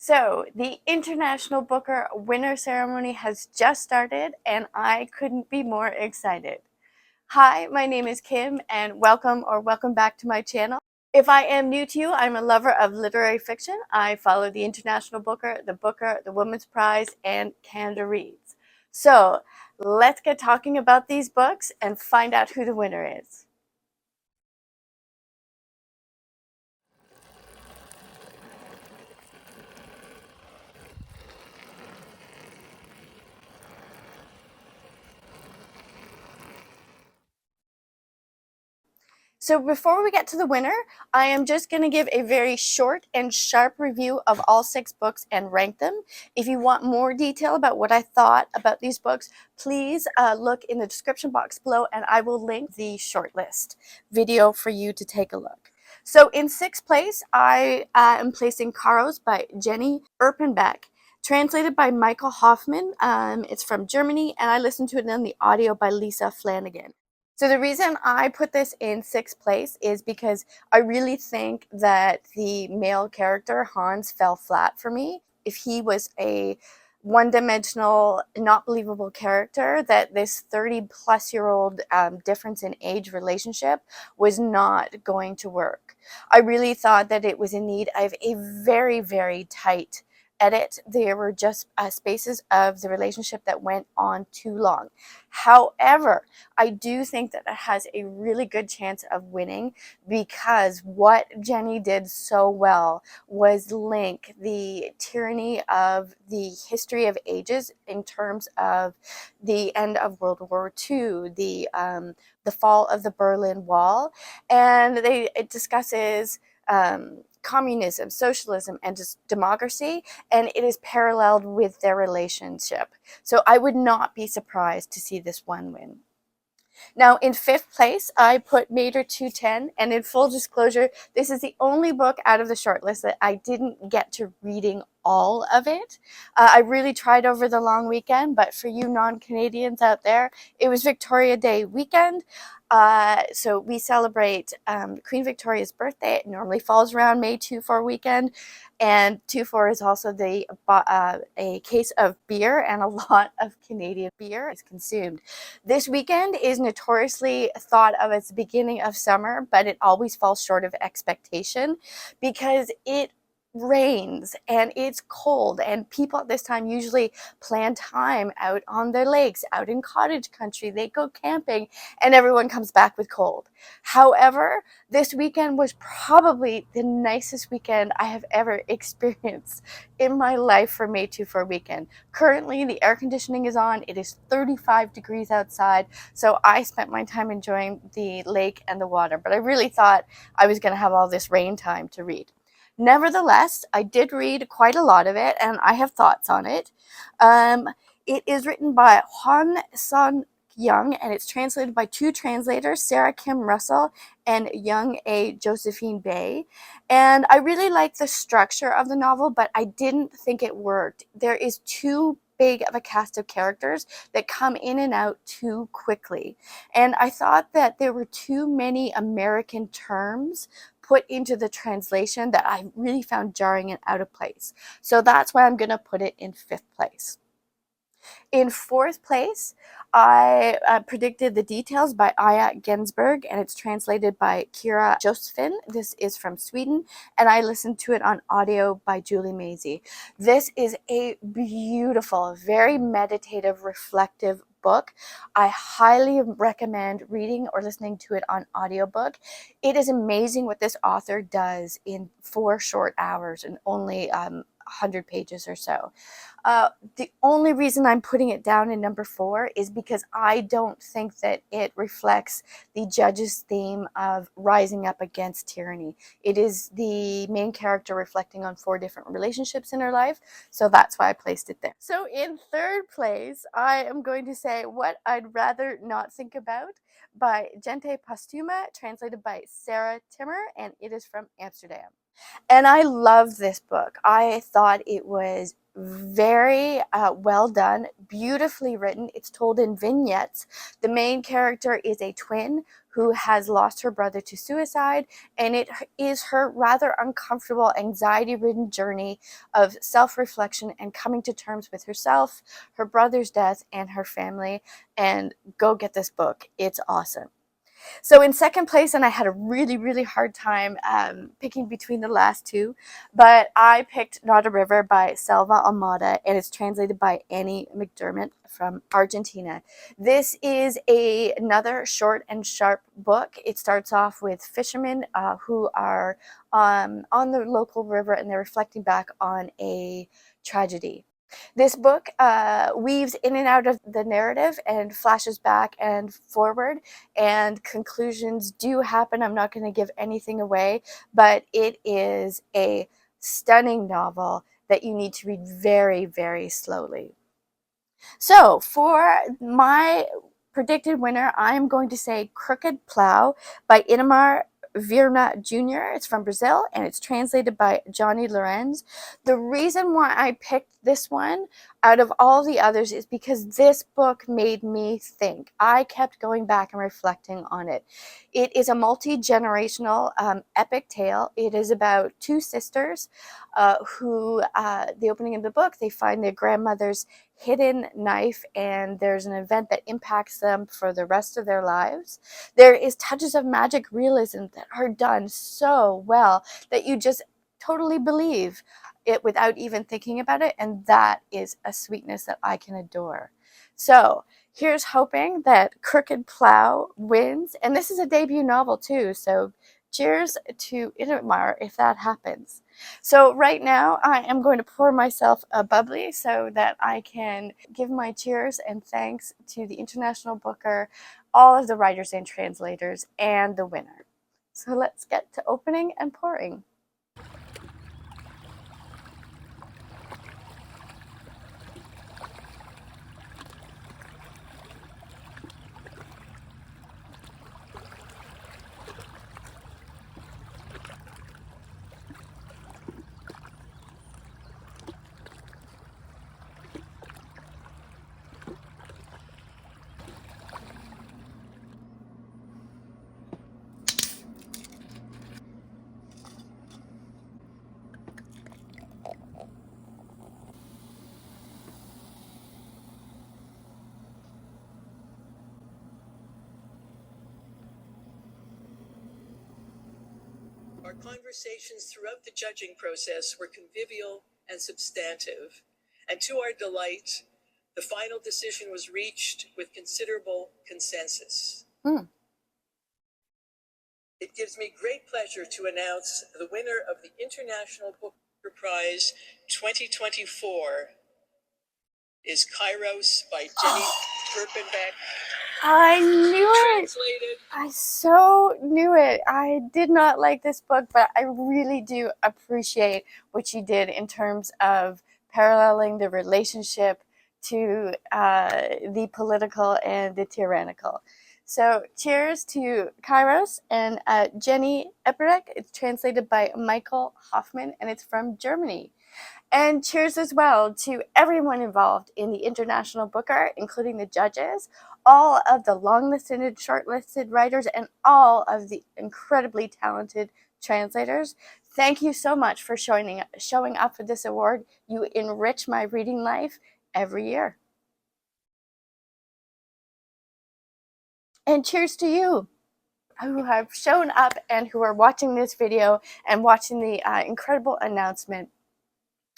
So, the International Booker winner ceremony has just started, and I couldn't be more excited. Hi, my name is Kim, and welcome back to my channel. If I am new to you, I'm a lover of literary fiction. I follow the International Booker, the Women's Prize, and Panda Reads. So, let's get talking about these books and find out who the winner is. So before we get to the winner, I am just going to give a very short and sharp review of all 6 books and rank them. If you want more detail about what I thought about these books, please look in the description box below, and I will link the shortlist video for you to take a look. So in 6th place, I am placing Karos by Jenny Erpenbeck, translated by Michael Hoffman. It's from Germany, and I listened to it in the audio by Lisa Flanagan. So the reason I put this in 6th place is because I really think that the male character, Hans, fell flat for me. If he was a one-dimensional, not believable character, that this 30-plus-year-old difference in age relationship was not going to work. I really thought that it was in need of a very, very tight edit. There were just spaces of the relationship that went on too long. However, I do think that it has a really good chance of winning because what Jenny did so well was link the tyranny of the history of ages in terms of the end of World War II, the fall of the Berlin Wall, and it discusses communism, socialism, and just democracy, and it is paralleled with their relationship. So I would not be surprised to see this one win. Now, in 5th place, I put Mater 210, and in full disclosure, this is the only book out of the shortlist that I didn't get to reading all of it. I really tried over the long weekend, but for you non-Canadians out there, it was Victoria Day weekend. So we celebrate Queen Victoria's birthday. It normally falls around May 2-4 weekend, and 2-4 is also a case of beer, and a lot of Canadian beer is consumed. This weekend is notoriously thought of as the beginning of summer, but it always falls short of expectation because it rains and it's cold, and people at this time usually plan time out on their lakes, out in cottage country. They go camping, and everyone comes back with cold. However, this weekend was probably the nicest weekend I have ever experienced in my life for May 2-4 weekend. Currently, the air conditioning is on. It is 35 degrees outside, so I spent my time enjoying the lake and the water, but I really thought I was going to have all this rain time to read. Nevertheless, I did read quite a lot of it, and I have thoughts on it. It is written by Hwan Sun Young, and it's translated by 2 translators, Sarah Kim Russell and Young A. Josephine Bay. And I really like the structure of the novel, but I didn't think it worked. There is too big of a cast of characters that come in and out too quickly. And I thought that there were too many American terms put into the translation that I really found jarring and out of place. So that's why I'm going to put it in 5th place. In 4th place, I predicted The Details by Aya Gensberg, and it's translated by Kira Josefin. This is from Sweden, and I listened to it on audio by Julie Maisie. This is a beautiful, very meditative, reflective book. I highly recommend reading or listening to it on audiobook. It is amazing what this author does in 4 short hours and only 100 pages or so. The only reason I'm putting it down in number 4 is because I don't think that it reflects the judge's theme of rising up against tyranny. It is the main character reflecting on 4 different relationships in her life, so that's why I placed it there. So in 3rd place, I am going to say What I'd Rather Not Think About by Gente Postuma, translated by Sarah Timmer, and it is from Amsterdam. And I love this book. I thought it was very well done, beautifully written. It's told in vignettes. The main character is a twin who has lost her brother to suicide, and it is her rather uncomfortable, anxiety-ridden journey of self-reflection and coming to terms with herself, her brother's death, and her family. And go get this book. It's awesome. So in second place, and I had a really, really hard time picking between the last two, but I picked Not a River by Selva Almada, and it's translated by Annie McDermott from Argentina. This is another short and sharp book. It starts off with fishermen who are on the local river, and they're reflecting back on a tragedy. This book weaves in and out of the narrative and flashes back and forward, and conclusions do happen. I'm not going to give anything away, but it is a stunning novel that you need to read very, very slowly. So for my predicted winner, I'm going to say Crooked Plow by Inamar Virna Jr. It's from Brazil, and it's translated by Johnny Lorenz. The reason why I picked this one out of all the others is because this book made me think. I kept going back and reflecting on it. It is a multi-generational epic tale. It is about two sisters who, the opening of the book, they find their grandmother's hidden knife, and there's an event that impacts them for the rest of their lives. There is touches of magic realism that are done so well that you just totally believe it without even thinking about it, and that is a sweetness that I can adore. So here's hoping that Crooked Plow wins, and this is a debut novel too, so cheers to Inamar if that happens. So right now I am going to pour myself a bubbly so that I can give my cheers and thanks to the International Booker, all of the writers and translators, and the winner. So let's get to opening and pouring. Our conversations throughout the judging process were convivial and substantive, and to our delight, the final decision was reached with considerable consensus. It gives me great pleasure to announce the winner of the International Booker Prize 2024 is Kairos by Jenny Turpenbeck. I knew it. Translated. I so knew it. I did not like this book, but I really do appreciate what she did in terms of paralleling the relationship to the political and the tyrannical. So cheers to Kairos and Jenny Epperek. It's translated by Michael Hoffman, and it's from Germany. And cheers as well to everyone involved in the International Booker, including the judges, all of the long-listed and short-listed writers, and all of the incredibly talented translators. Thank you so much for showing up for this award. You enrich my reading life every year. And cheers to you who have shown up and who are watching this video and watching the incredible announcement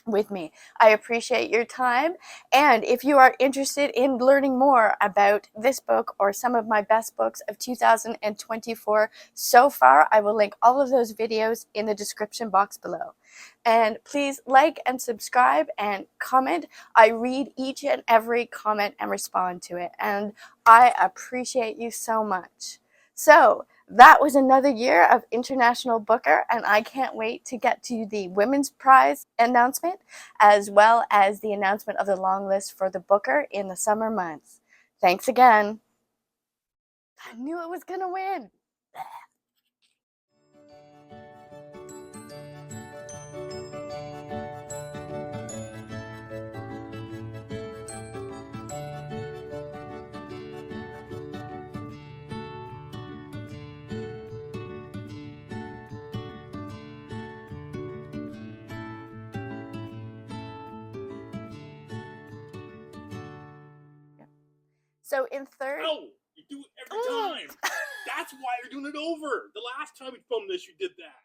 with me. I appreciate your time, and if you are interested in learning more about this book or some of my best books of 2024 so far, I will link all of those videos in the description box below. And please like and subscribe and comment. I read each and every comment and respond to it, and I appreciate you so much. So that was another year of International Booker, and I can't wait to get to the Women's Prize announcement, as well as the announcement of the long list for the Booker in the summer months. Thanks again. I knew it was going to win. So in third... Oh, you do it every time. That's why you're doing it over. The last time we filmed this, you did that.